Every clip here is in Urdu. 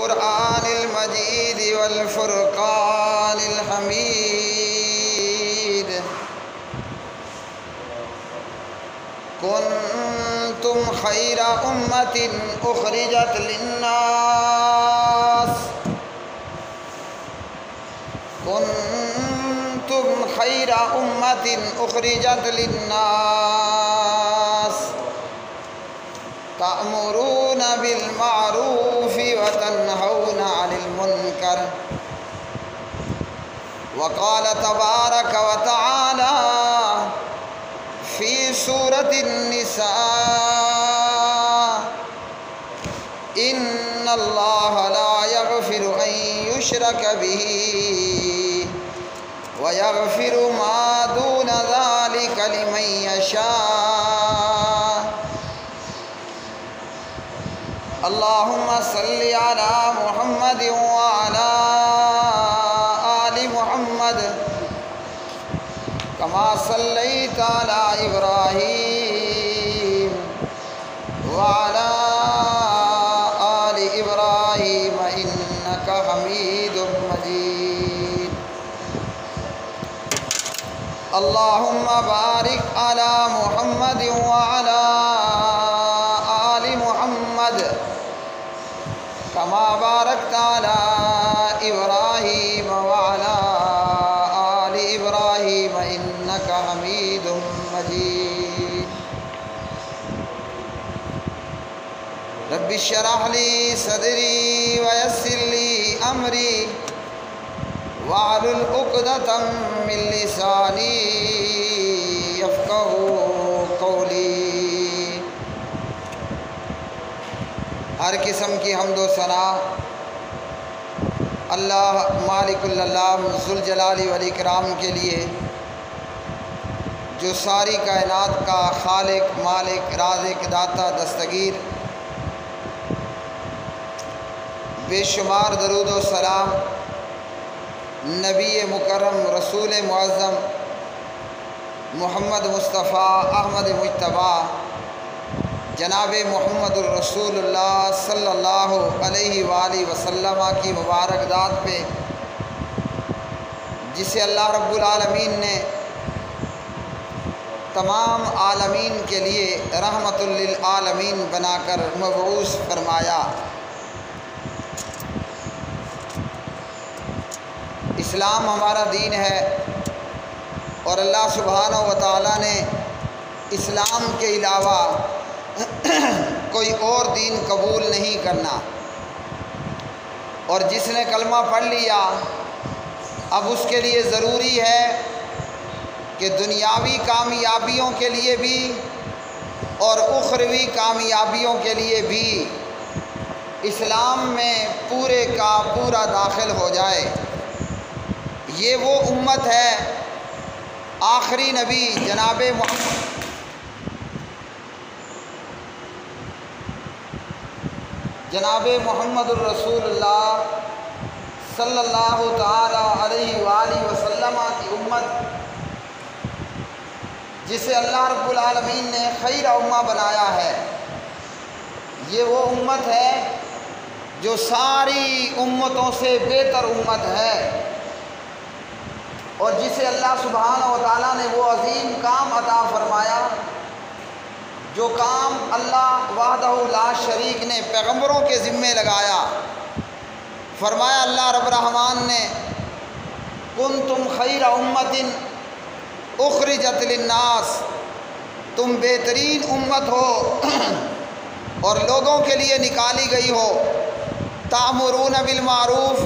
بالقرآن المجيد والفرقان الحميد كنتم خير أمة أخرجت للناس كنتم خير أمة أخرجت للناس تأمرون بالمعروف وتنهون عن المنكر وقال تبارك وتعالى في سورة النساء إن الله لا يغفر أن يشرك به ويغفر ما دون ذلك لمن يشاء اللهم صل على محمد وعلى آل محمد كما صليت على إبراهيم وعلى آل إبراهيم إنك حميد مجيد اللهم بارك على محمد وعلى آل محمد كما باركت على إبراهيم وعلى آل إبراهيم إنك حميد مجيد رب اشرح لي صدري ويسر لي أمري واحلل عقدة من لساني يفقهوا قولي۔ ہر قسم کی حمد و ثنا اللہ مالک العلام ذوالجلال والاکرام کے لیے، جو ساری کائنات کا خالق، مالک، رازق، داتا، دستگیر۔ بے شمار درود و سلام نبی مکرم، رسول معظم محمد مصطفیٰ احمد مجتبیٰ جناب محمد الرسول اللہ صلی اللہ علیہ وآلہ وسلم کی مبارک ذات پہ، جسے اللہ رب العالمین نے تمام عالمین کے لیے رحمت للعالمین بنا کر مبعوث فرمایا۔ اسلام ہمارا دین ہے، اور اللہ سبحانہ و تعالیٰ نے اسلام کے علاوہ کوئی اور دین قبول نہیں کرنا، اور جس نے کلمہ پڑھ لیا اب اس کے لیے ضروری ہے کہ دنیاوی کامیابیوں کے لیے بھی اور اخروی کامیابیوں کے لیے بھی اسلام میں پورے کا پورا داخل ہو جائے۔ یہ وہ امت ہے، آخری نبی جناب محمد الرسول اللہ صلی اللہ تعالی علیہ وآلہ وسلم کی امت، جسے اللہ رب العالمین نے خیر امہ بنایا ہے۔ یہ وہ امت ہے جو ساری امتوں سے بہتر امت ہے، اور جسے اللہ سبحانہ و تعالیٰ نے وہ عظیم کام عطا فرمایا جو کام اللہ وحدہ لا شریک نے پیغمبروں کے ذمے لگایا۔ فرمایا اللہ رب الرحمن نے کنتم خیر امت اخرجت للناس، تم بہترین امت ہو اور لوگوں کے لیے نکالی گئی ہو۔ تأمرون بالمعروف،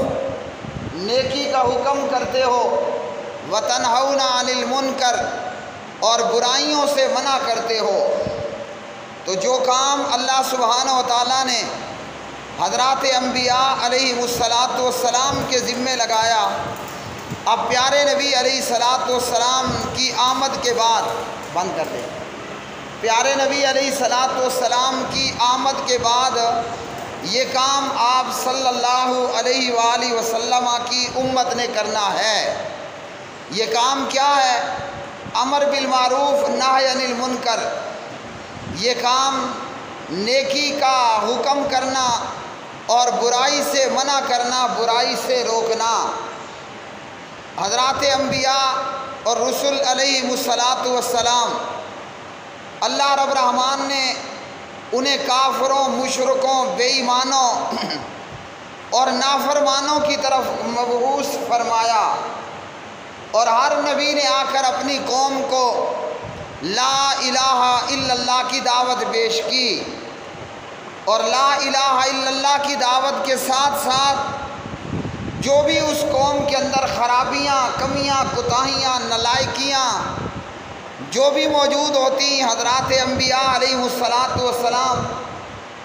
نیکی کا حکم کرتے ہو، وتنہون عن المنکر، اور برائیوں سے منع کرتے ہو۔ تو جو کام اللہ سبحانہ و تعالیٰ نے حضرات انبیاء علیہ السلام کے ذمے لگایا، اب پیارے نبی علیہ السلام کی آمد کے بعد بند کر دیں۔ پیارے نبی علیہ السلام کی آمد کے بعد یہ کام آپ صلی اللہ علیہ وآلہ وسلم کی امت نے کرنا ہے۔ یہ کام کیا ہے؟ امر بالمعروف نہی عن المنکر۔ یہ کام نیکی کا حکم کرنا اور برائی سے منع کرنا، برائی سے روکنا۔ حضرات انبیاء اور رسول علیہ السلام، اللہ رب الرحمن نے انہیں کافروں، مشرکوں، بے ایمانوں اور نافرمانوں کی طرف مبعوث فرمایا، اور ہر نبی نے آ کر اپنی قوم کو لا الہ الا اللہ کی دعوت پیش کی، اور لا الہ الا اللہ کی دعوت کے ساتھ ساتھ جو بھی اس قوم کے اندر خرابیاں، کمیاں، کوتاہیاں، نالائکیاں جو بھی موجود ہوتی، حضرات انبیاء علیہ السلام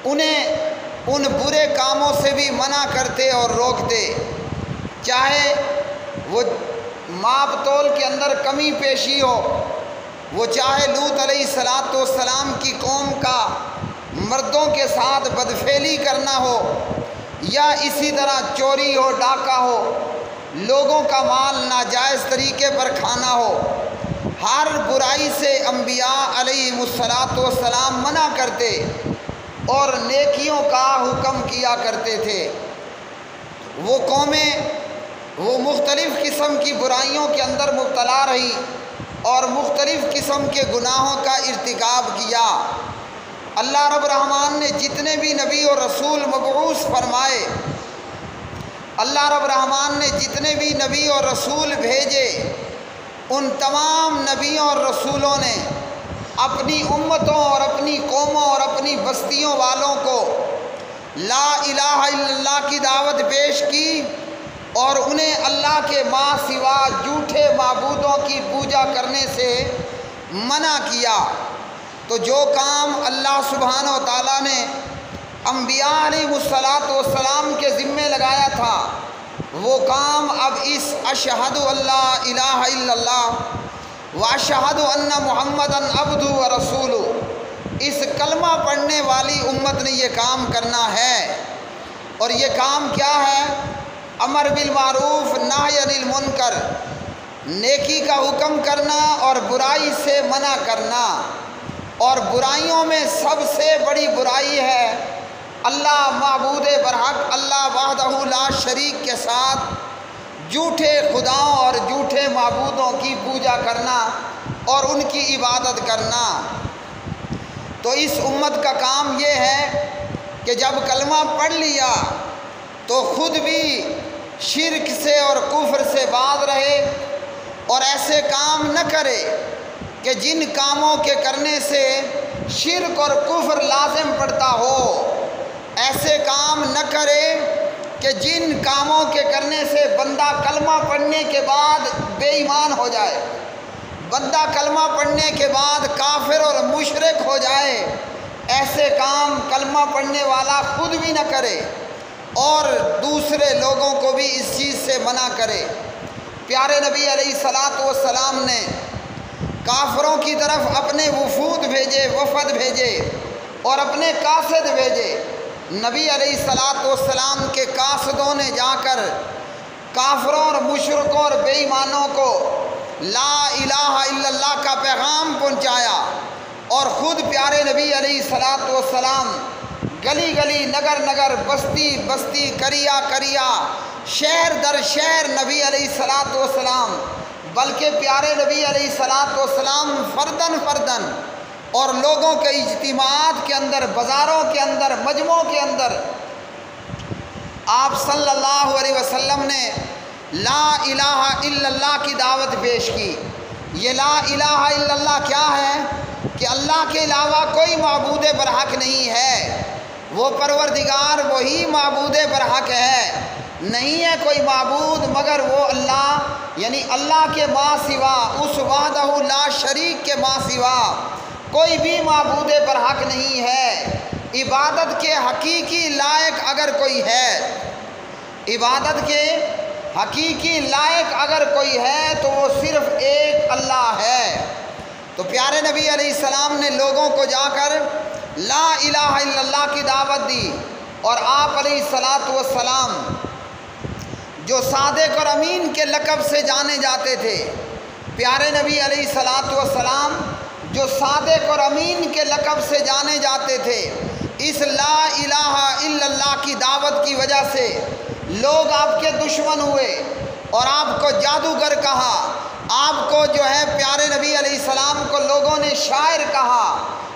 انہیں ان برے کاموں سے بھی منع کرتے اور روکتے، چاہے وہ ماپ تول کے اندر کمی پیشی ہو، وہ چاہے لوط علیہ السلام کی قوم کا مردوں کے ساتھ بدفعلی کرنا ہو، یا اسی طرح چوری ہو، ڈاکہ ہو، لوگوں کا مال ناجائز طریقے پر کھانا ہو، ہر برائی سے انبیاء علیہ السلام منع کرتے اور نیکیوں کا حکم کیا کرتے تھے۔ وہ قومیں وہ مختلف قسم کی برائیوں کے اندر مبتلا رہی اور مختلف قسم کے گناہوں کا ارتکاب کیا۔ اللہ رب الرحمن نے جتنے بھی نبی اور رسول مبعوث فرمائے، اللہ رب الرحمن نے جتنے بھی نبی اور رسول بھیجے، ان تمام نبیوں اور رسولوں نے اپنی امتوں اور اپنی قوموں اور اپنی بستیوں والوں کو لا الہ الا اللہ کی دعوت پیش کی، اور انہیں اللہ کے ماں سوا جھوٹے معبودوں کی پوجا کرنے سے منع کیا۔ تو جو کام اللہ سبحانہ و تعالیٰ نے انبیاء علیہ السلام کے ذمے لگایا تھا، وہ کام اب اس اشہد اللہ الہ الا اللہ واشہد ان محمدً عبدہ ورسولہ، اس کلمہ پڑھنے والی امت نے یہ کام کرنا ہے۔ اور یہ کام کیا ہے؟ امر بالمعروف نہی عن المنکر، نیکی کا حکم کرنا اور برائی سے منع کرنا۔ اور برائیوں میں سب سے بڑی برائی ہے اللہ معبود برحق، اللہ وحدہ لا شریک کے ساتھ جھوٹے خداؤں اور جھوٹے معبودوں کی پوجا کرنا اور ان کی عبادت کرنا۔ تو اس امت کا کام یہ ہے کہ جب کلمہ پڑھ لیا تو خود بھی شرک سے اور کفر سے باز رہے، اور ایسے کام نہ کرے کہ جن کاموں کے کرنے سے شرک اور کفر لازم پڑتا ہو، ایسے کام نہ کرے کہ جن کاموں کے کرنے سے بندہ کلمہ پڑھنے کے بعد بے ایمان ہو جائے، بندہ کلمہ پڑھنے کے بعد کافر اور مشرک ہو جائے۔ ایسے کام کلمہ پڑھنے والا خود بھی نہ کرے اور دوسرے لوگوں کو بھی اس چیز سے منع کرے۔ پیارے نبی علیہ السلام نے کافروں کی طرف اپنے وفود بھیجے، وفد بھیجے اور اپنے قاصد بھیجے۔ نبی علیہ السلام کے قاصدوں نے جا کر کافروں اور مشرکوں اور بے ایمانوں کو لا الہ الا اللہ کا پیغام پہنچایا، اور خود پیارے نبی علیہ السلام گلی گلی، نگر نگر، بستی بستی، کریا کریا، شہر در شہر نبی علیہ السلام، بلکہ پیارے نبی علیہ السلام فردن فردن اور لوگوں کے اجتماعات کے اندر، بازاروں کے اندر، مجمعوں کے اندر آپ صلی اللہ علیہ وسلم نے لا الہ الا اللہ کی دعوت پیش کی۔ یہ لا الہ الا اللہ کیا ہے؟ کہ اللہ کے علاوہ کوئی معبود برحق نہیں ہے، وہ پروردگار وہی معبود برحق ہے، نہیں ہے کوئی معبود مگر وہ اللہ، یعنی اللہ کے ماں سوا، اس وحدہ لا شریک کے ماں سوا کوئی بھی معبود برحق نہیں ہے۔ عبادت کے حقیقی لائق اگر کوئی ہے، عبادت کے حقیقی لائق اگر کوئی ہے تو وہ صرف ایک اللہ ہے۔ تو پیارے نبی علیہ السلام نے لوگوں کو جا کر لا الہ الا اللہ کی دعوت دی، اور آپ علیہ السلام جو صادق اور امین کے لقب سے جانے جاتے تھے، پیارے نبی علیہ السلام جو صادق اور امین کے لقب سے جانے جاتے تھے، اس لا الہ الا اللہ کی دعوت کی وجہ سے لوگ آپ کے دشمن ہوئے اور آپ کو جادوگر کہا، آپ کو جو ہے پیارے نبی علیہ السلام کو لوگوں نے شاعر کہا،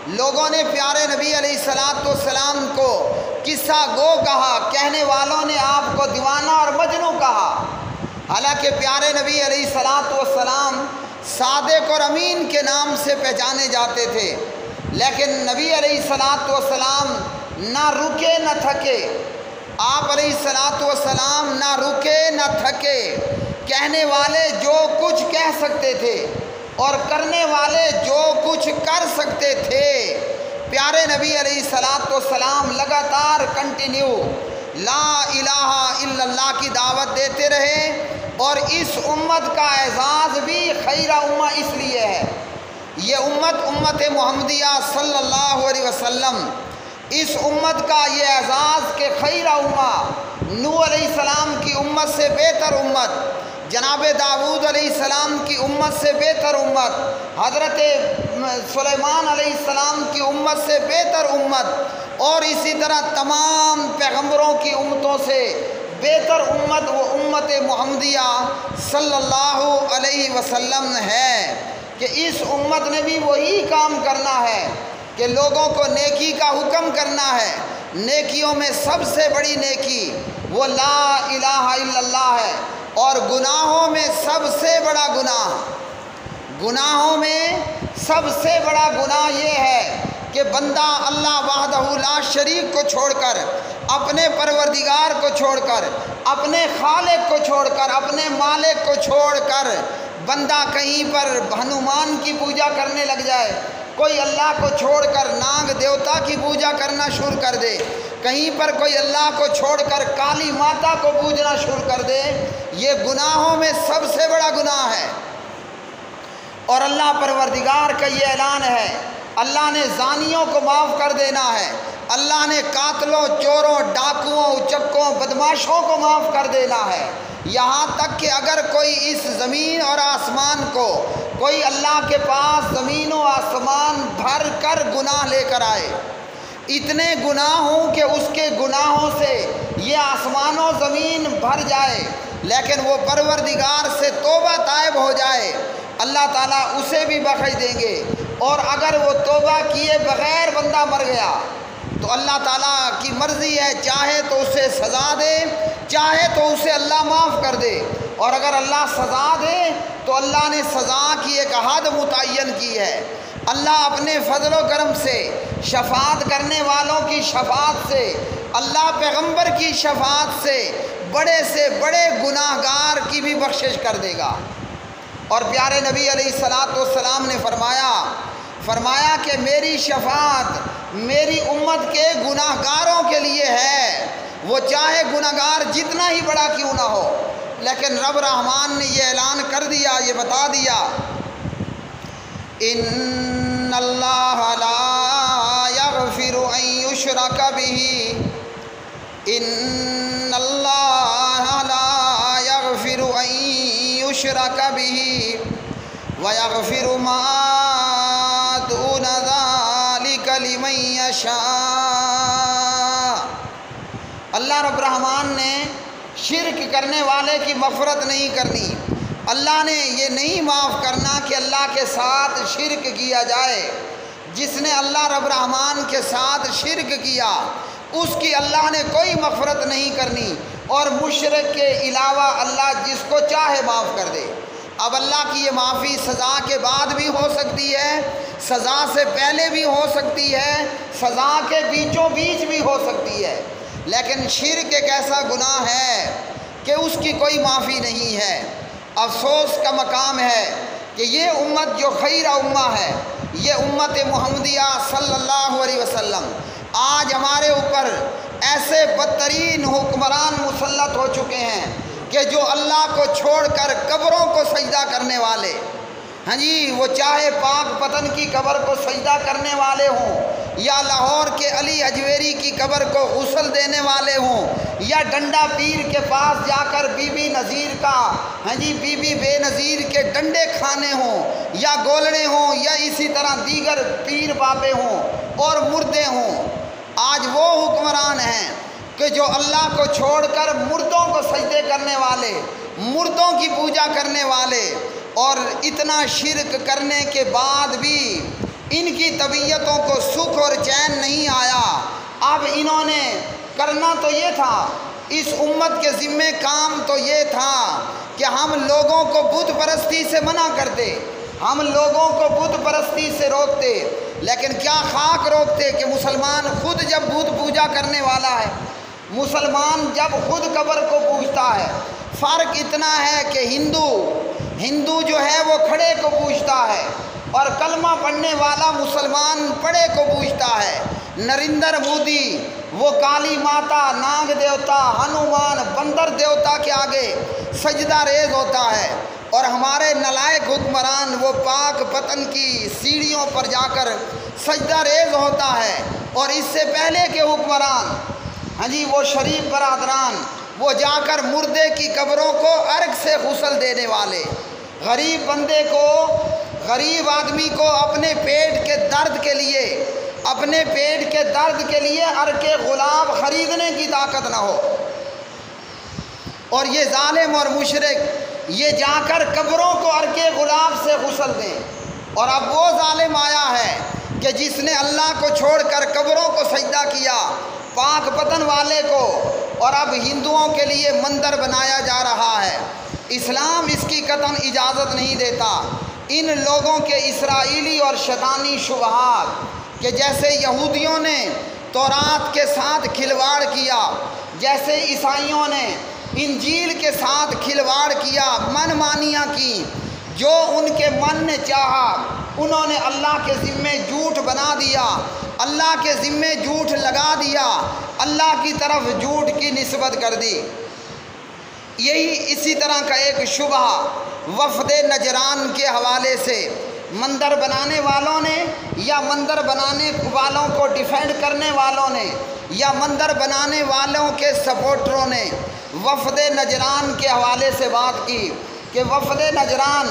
لوگوں نے پیارے نبی علیہ السلام کو قصہ گو کہا، کہنے والوں نے آپ کو دیوانہ اور مجنوں کہا۔ حالانکہ پیارے نبی علیہ السلام صادق اور امین کے نام سے پہچانے جاتے تھے، لیکن نبی علیہ السلام نہ رکے نہ تھکے، آپ علیہ السلام نہ رکے نہ تھکے، کہنے والے جو کچھ کہہ سکتے تھے اور کرنے والے جو کچھ کر سکتے تھے، پیارے نبی علیہ السلام لگاتار کنٹینیو لا الہ الا اللہ کی دعوت دیتے رہے، اور اس امت کا اعزاز بھی خیر امہ اس لیے ہے، یہ امت محمدیہ صلی اللہ علیہ وسلم، اس امت کا یہ اعزاز کہ خیر امہ، نوح علیہ السلام کی امت سے بہتر امت، جناب داؤد علیہ السلام کی امت سے بہتر امت، حضرت سلیمان علیہ السلام کی امت سے بہتر امت، اور اسی طرح تمام پیغمبروں کی امتوں سے بہتر امت وہ امت محمدیہ صلی اللہ علیہ وسلم ہے، کہ اس امت نے بھی وہی کام کرنا ہے کہ لوگوں کو نیکی کا حکم کرنا ہے۔ نیکیوں میں سب سے بڑی نیکی وہ لا الہ الا اللہ ہے، اور گناہوں میں سب سے بڑا گناہوں میں سب سے بڑا گناہ یہ ہے کہ بندہ اللہ وحدہ لا شریک کو چھوڑ کر، اپنے پروردگار کو چھوڑ کر، اپنے خالق کو چھوڑ کر، اپنے مالک کو چھوڑ کر بندہ کہیں پر ہنومان کی پوجا کرنے لگ جائے، کوئی اللہ کو چھوڑ کر ناگ دیوتا کی پوجا کرنا شروع کر دے، کہیں پر کوئی اللہ کو چھوڑ کر کالی ماتا کو پوجنا شروع کر دے، یہ گناہوں میں سب سے بڑا گناہ ہے۔ اور اللہ پروردگار کا یہ اعلان ہے، اللہ نے زانیوں کو معاف کر دینا ہے، اللہ نے قاتلوں، چوروں، ڈاکوؤں، اچکوں، بدماشوں کو معاف کر دینا ہے، یہاں تک کہ اگر کوئی اس زمین اور آسمان کو، کوئی اللہ کے پاس زمین و آسمان بھر کر گناہ لے کر آئے، اتنے گناہ ہوں کہ اس کے گناہوں سے یہ آسمان و زمین بھر جائے، لیکن وہ پروردگار سے توبہ طائب ہو جائے، اللہ تعالیٰ اسے بھی بخش دیں گے۔ اور اگر وہ توبہ کیے بغیر بندہ مر گیا تو اللہ تعالیٰ کی مرضی ہے، چاہے تو اسے سزا دے، چاہے تو اسے اللہ معاف کر دے، اور اگر اللہ سزا دے تو اللہ نے سزا کی ایک حد متعین کی ہے۔ اللہ اپنے فضل و کرم سے، شفاعت کرنے والوں کی شفاعت سے، اللہ پیغمبر کی شفاعت سے بڑے گناہ گار کی بھی بخشش کر دے گا۔ اور پیارے نبی علیہ السلام نے فرمایا کہ میری شفاعت میری امت کے گناہ گاروں کے لیے ہے، وہ چاہے گناہ گار جتنا ہی بڑا کیوں نہ ہو، لیکن رب رحمان نے یہ اعلان کر دیا، یہ بتا دیا، ان اللہ لا یغفر ان یشرک بہ، ان اللہ لا یغفر ان یشرک بہ ویغفر ما دون ذلک لمن یشاء۔ اللہ رب الرحمن نے شرک کرنے والے کی مغفرت نہیں کرنی، اللہ نے یہ نہیں معاف کرنا کہ اللہ کے ساتھ شرک کیا جائے۔ جس نے اللہ رب الرحمن کے ساتھ شرک کیا اس کی اللہ نے کوئی مغفرت نہیں کرنی، اور مشرک کے علاوہ اللہ جس کو چاہے معاف کر دے۔ اب اللہ کی یہ معافی سزا کے بعد بھی ہو سکتی ہے، سزا سے پہلے بھی ہو سکتی ہے، سزا کے بیچوں بیچ بھی ہو سکتی ہے، لیکن شرک ایک ایسا گناہ ہے کہ اس کی کوئی معافی نہیں ہے۔ افسوس کا مقام ہے کہ یہ امت جو خیر امہ ہے، یہ امت محمدیہ صلی اللہ علیہ وسلم، آج ہمارے اوپر ایسے بدترین حکمران مسلط ہو چکے ہیں کہ جو اللہ کو چھوڑ کر قبروں کو سجدہ کرنے والے، ہاں جی، وہ چاہے پاک پتن کی قبر کو سجدہ کرنے والے ہوں، یا لاہور کے علی اجویری کی قبر کو غسل دینے والے ہوں، یا ڈنڈا پیر کے پاس جا کر بی بی نذیر کا، ہاں جی، بی بی بے نذیر کے ڈنڈے کھانے ہوں، یا گولڑے ہوں، یا اسی طرح دیگر پیر بابے ہوں اور مردے ہوں، آج وہ حکمران ہیں کہ جو اللہ کو چھوڑ کر مردوں کو سجدے کرنے والے، مردوں کی پوجا کرنے والے، اور اتنا شرک کرنے کے بعد بھی ان کی طبیعتوں کو سکھ اور چین نہیں آیا۔ اب انہوں نے کرنا تو یہ تھا، اس امت کے ذمے کام تو یہ تھا کہ ہم لوگوں کو بت پرستی سے منع کرتے، ہم لوگوں کو بت پرستی سے روکتے، لیکن کیا خاک روکتے کہ مسلمان خود جب بت پوجا کرنے والا ہے، مسلمان جب خود قبر کو پوجتا ہے۔ فرق اتنا ہے کہ ہندو جو ہے وہ کھڑے کو پوجتا ہے، اور کلمہ پڑھنے والا مسلمان پڑھے کو پوجتا ہے۔ نریندر مودی وہ کالی ماتا، ناگ دیوتا، ہنومان، بندر دیوتا کے آگے سجدہ ریز ہوتا ہے، اور ہمارے نالائق حکمران وہ پاک پتن کی سیڑھیوں پر جا کر سجدہ ریز ہوتا ہے۔ اور اس سے پہلے کے حکمران، ہاں جی، وہ شریف برادران، وہ جا کر مردے کی قبروں کو عرق سے غسل دینے والے، غریب بندے کو، غریب آدمی کو اپنے پیٹ کے درد کے لیے، اپنے پیٹ کے درد کے لیے عرق گلاب خریدنے کی طاقت نہ ہو، اور یہ ظالم اور مشرک یہ جا کر قبروں کو عرق گلاب سے غسل دیں۔ اور اب وہ ظالم آیا ہے کہ جس نے اللہ کو چھوڑ کر قبروں کو سجدہ کیا، پاک پتن والے کو، اور اب ہندوؤں کے لیے مندر بنایا جا رہا ہے۔ اسلام اس کی قطعاً اجازت نہیں دیتا۔ ان لوگوں کے اسرائیلی اور شیطانی شبہات کہ جیسے یہودیوں نے تورات کے ساتھ کھلواڑ کیا، جیسے عیسائیوں نے انجیل کے ساتھ کھلواڑ کیا، من مانیاں کی، جو ان کے من نے چاہا انہوں نے اللہ کے ذمے جھوٹ بنا دیا، اللہ کے ذمے جھوٹ لگا دیا، اللہ کی طرف جھوٹ کی نسبت کر دی۔ یہی اسی طرح کا ایک شبہ وفد نجران کے حوالے سے مندر بنانے والوں نے، یا مندر بنانے والوں کو ڈیفینڈ کرنے والوں نے، یا مندر بنانے والوں کے سپورٹروں نے وفد نجران کے حوالے سے بات کی کہ وفد نجران،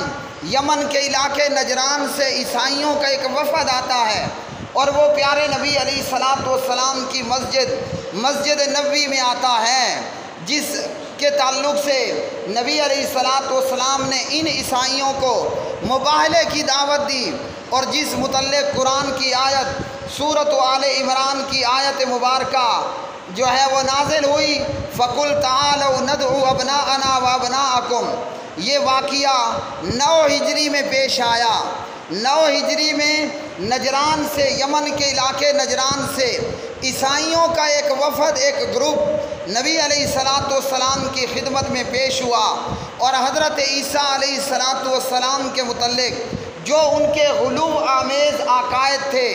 یمن کے علاقے نجران سے عیسائیوں کا ایک وفد آتا ہے، اور وہ پیارے نبی علیہ الصلاۃ والسلام کی مسجد نبوی میں آتا ہے، جس کے تعلق سے نبی علیہ الصلاۃ والسلام نے ان عیسائیوں کو مباہلے کی دعوت دی، اور جس متعلق قرآن کی آیت سورۃ آل عمران کی آیت مبارکہ جو ہے وہ نازل ہوئی، فَقُلْ تَعَالَوْا نَدْعُوا أَبْنَاءَنَا وَأَبْنَاءَكُمْ، یہ واقعہ 9 ہجری میں پیش آیا۔ 9 ہجری میں نجران سے، یمن کے علاقے نجران سے عیسائیوں کا ایک وفد، ایک گروپ نبی علیہ الصلاۃ والسلام کی خدمت میں پیش ہوا، اور حضرت عیسیٰ علیہ الصلاۃ والسلام کے متعلق جو ان کے غلو آمیز عقائد تھے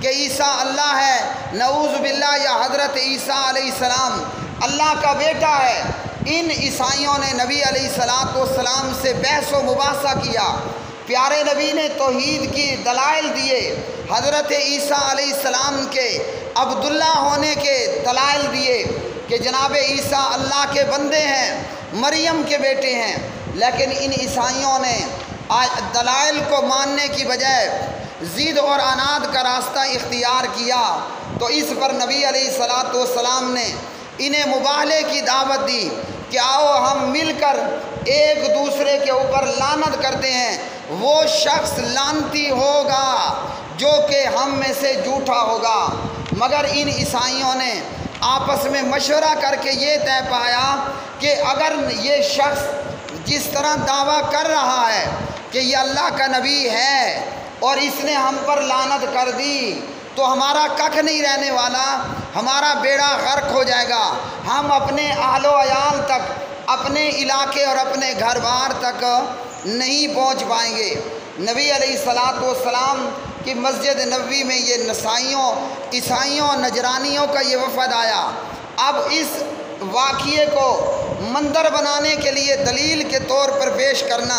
کہ عیسیٰ اللہ ہے، نعوذ باللہ، یا حضرت عیسیٰ علیہ السلام اللہ کا بیٹا ہے، ان عیسائیوں نے نبی علیہ الصلاۃ والسلام سے بحث و مباحثہ کیا۔ پیارے نبی نے توحید کی دلائل دیے، حضرت عیسیٰ علیہ السلام کے عبداللہ ہونے کے دلائل دیے کہ جناب عیسیٰ اللہ کے بندے ہیں، مریم کے بیٹے ہیں، لیکن ان عیسائیوں نے دلائل کو ماننے کی بجائے ضد اور عناد کا راستہ اختیار کیا، تو اس پر نبی علیہ الصلاۃ والسلام نے انہیں مباہلے کی دعوت دی کہ آؤ ہم مل کر ایک دوسرے کے اوپر لعنت کرتے ہیں، وہ شخص لعنتی ہوگا جو کہ ہم میں سے جھوٹا ہوگا۔ مگر ان عیسائیوں نے آپس میں مشورہ کر کے یہ طے پایا کہ اگر یہ شخص جس طرح دعویٰ کر رہا ہے کہ یہ اللہ کا نبی ہے اور اس نے ہم پر لعنت کر دی، تو ہمارا ککھ نہیں رہنے والا، ہمارا بیڑا غرق ہو جائے گا، ہم اپنے اہل و عیال تک، اپنے علاقے اور اپنے گھر بار تک نہیں پہنچ پائیں گے۔ نبی علیہ الصلاۃ والسلام کی مسجد نبوی میں یہ عیسائیوں نجرانیوں کا یہ وفد آیا۔ اب اس واقعے کو مندر بنانے کے لیے دلیل کے طور پر پیش کرنا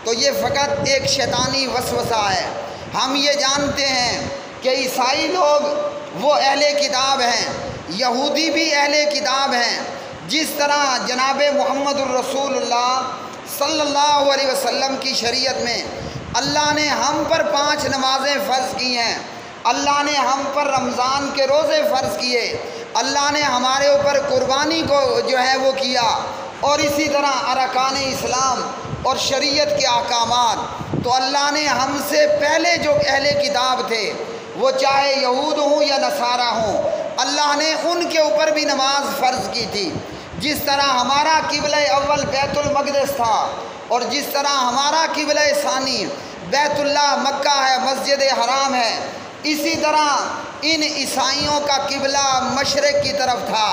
تو یہ فقط ایک شیطانی وسوسہ ہے۔ ہم یہ جانتے ہیں کہ عیسائی لوگ وہ اہل کتاب ہیں، یہودی بھی اہل کتاب ہیں، جس طرح جناب محمد الرسول اللہ صلی اللہ علیہ وسلم کی شریعت میں اللہ نے ہم پر 5 نمازیں فرض کی ہیں، اللہ نے ہم پر رمضان کے روزے فرض کیے، اللہ نے ہمارے اوپر قربانی کو جو ہے وہ کیا، اور اسی طرح ارکان اسلام اور شریعت کے احکامات۔ تو اللہ نے ہم سے پہلے جو اہل کتاب تھے، وہ چاہے یہود ہوں یا نصارہ ہوں، اللہ نے ان کے اوپر بھی نماز فرض کی تھی۔ جس طرح ہمارا قبلہ اول بیت المقدس تھا، اور جس طرح ہمارا قبلہ ثانی بیت اللہ مکہ ہے، مسجد حرام ہے، اسی طرح ان عیسائیوں کا قبلہ مشرق کی طرف تھا۔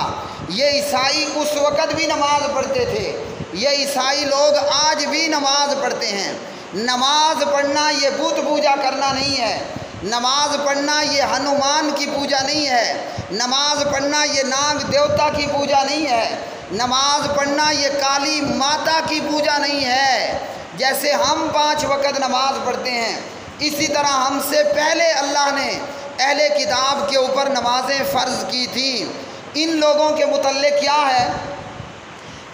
یہ عیسائی اس وقت بھی نماز پڑھتے تھے، یہ عیسائی لوگ آج بھی نماز پڑھتے ہیں۔ نماز پڑھنا یہ بت پوجا کرنا نہیں ہے، نماز پڑھنا یہ ہنومان کی پوجا نہیں ہے، نماز پڑھنا یہ ناگ دیوتا کی پوجا نہیں ہے، نماز پڑھنا یہ کالی ماتا کی پوجا نہیں ہے۔ جیسے ہم 5 وقت نماز پڑھتے ہیں، اسی طرح ہم سے پہلے اللہ نے اہل کتاب کے اوپر نمازیں فرض کی تھیں۔ ان لوگوں کے متعلق کیا ہے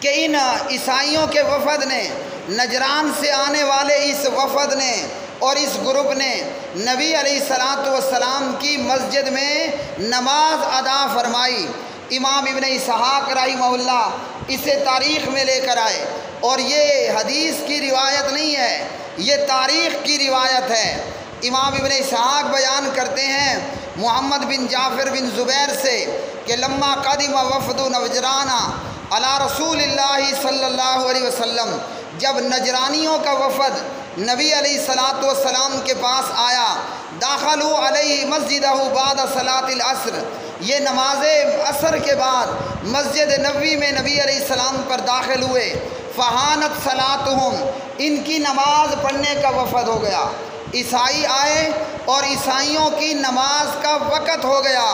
کہ ان عیسائیوں کے وفد نے، نجران سے آنے والے اس وفد نے اور اس گروپ نے نبی علیہ السلام کی مسجد میں نماز ادا فرمائی۔ امام ابن اسحاق رحمہ اللہ اسے تاریخ میں لے کر آئے، اور یہ حدیث کی روایت نہیں ہے، یہ تاریخ کی روایت ہے۔ امام ابن اسحاق بیان کرتے ہیں محمد بن جعفر بن زبیر سے کہ لما قدم وفد نجران علی رسول اللہ صلی اللہ علیہ وسلم، جب نجرانیوں کا وفد نبی علیہ السلام کے پاس آیا، داخلوا علیہ مسجدہ بعد صلاۃ العصر، یہ نماز عصر کے بعد مسجد نبوی میں نبی علیہ السلام پر داخل ہوئے، فحانت صلاتہم، ان کی نماز پڑھنے کا وفد ہو گیا۔ عیسائی آئے اور عیسائیوں کی نماز کا وقت ہو گیا،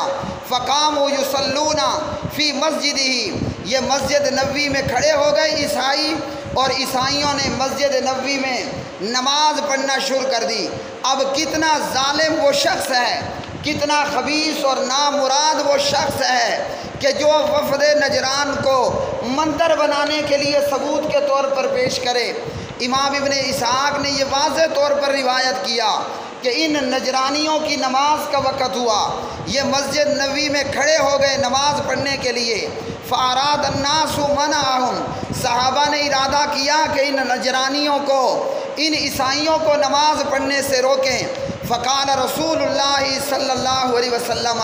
فقاموا یصلون فی مسجدہ، یہ مسجد نبوی میں کھڑے ہو گئے عیسائی، اور عیسائیوں نے مسجد نبوی میں نماز پڑھنا شروع کر دی۔ اب کتنا ظالم وہ شخص ہے، کتنا خبیث اور نامراد وہ شخص ہے کہ جو وفد نجران کو منتر بنانے کے لیے ثبوت کے طور پر پیش کرے۔ امام ابن اسحاق نے یہ واضح طور پر روایت کیا کہ ان نجرانیوں کی نماز کا وقت ہوا، یہ مسجد نبوی میں کھڑے ہو گئے نماز پڑھنے کے لیے، فاراد الناس منعهم، صحابہ نے ارادہ کیا کہ ان نجرانیوں کو، ان عیسائیوں کو نماز پڑھنے سے روکیں۔ فقال رسول اللہ صلی اللہ علیہ وسلم،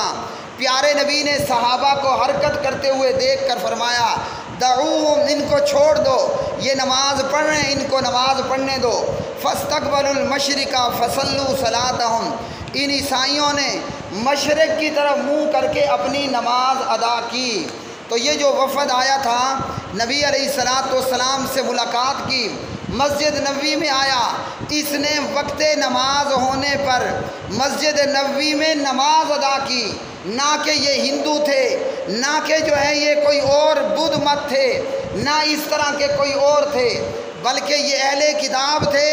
پیارے نبی نے صحابہ کو حرکت کرتے ہوئے دیکھ کر فرمایا، دعوہم، ان کو چھوڑ دو، یہ نماز پڑھ رہے ہیں، ان کو نماز پڑھنے دو۔ فاستقبلوا المشرق فصلوا صلاتہم، ان عیسائیوں نے مشرق کی طرف منہ کر کے اپنی نماز ادا کی۔ تو یہ جو وفد آیا تھا، نبی علیہ السلام سے ملاقات کی، مسجد نبوی میں آیا، اس نے وقت نماز ہونے پر مسجد نبوی میں نماز ادا کی۔ نہ کہ یہ ہندو تھے، نہ کہ جو ہے یہ کوئی اور بدھ مت تھے، نہ اس طرح کے کوئی اور تھے، بلکہ یہ اہل کتاب تھے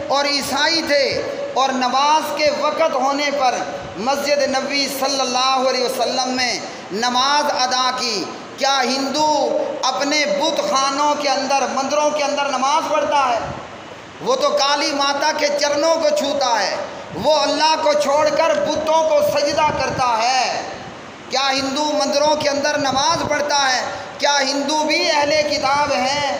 اور عیسائی تھے، اور نماز کے وقت ہونے پر مسجد نبوی صلی اللہ علیہ وسلم میں نماز ادا کی۔ کیا ہندو اپنے بت خانوں کے اندر، مندروں کے اندر نماز پڑھتا ہے؟ وہ تو کالی ماتا کے چرنوں کو چھوتا ہے، وہ اللہ کو چھوڑ کر بتوں کو سجدہ کرتا ہے۔ کیا ہندو مندروں کے اندر نماز پڑھتا ہے؟ کیا ہندو بھی اہل کتاب ہیں؟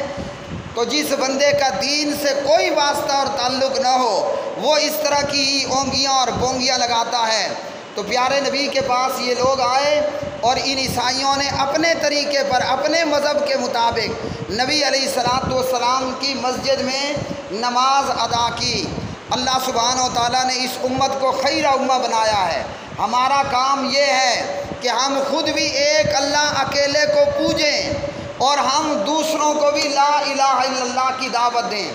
تو جس بندے کا دین سے کوئی واسطہ اور تعلق نہ ہو، وہ اس طرح کی اونگیاں اور بونگیاں لگاتا ہے۔ تو پیارے نبی کے پاس یہ لوگ آئے، اور ان عیسائیوں نے اپنے طریقے پر، اپنے مذہب کے مطابق نبی علیہ السلام کی مسجد میں نماز ادا کی۔ اللہ سبحانہ و تعالیٰ نے اس امت کو خیر امہ بنایا ہے۔ ہمارا کام یہ ہے کہ ہم خود بھی ایک اللہ اکیلے کو پوجیں، اور ہم دوسروں کو بھی لا الہ الا اللہ کی دعوت دیں۔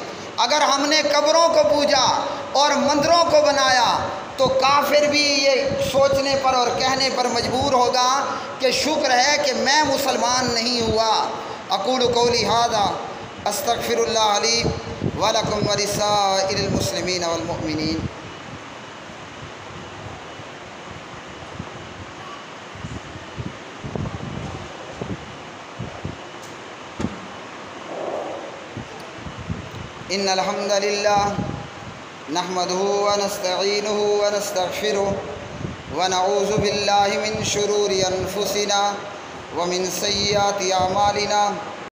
اگر ہم نے قبروں کو پوجا اور مندروں کو بنایا، تو کافر بھی یہ سوچنے پر اور کہنے پر مجبور ہوگا کہ شکر ہے کہ میں مسلمان نہیں ہوا۔ اقول قولی ھذا استغفر اللہ لی ولکم ولسائر المسلمین والمؤمنین۔ ان الحمد للہ نحمده ونستعینه ونستغفره ونعوذ باللہ من شرور انفسنا ومن سیئات اعمالنا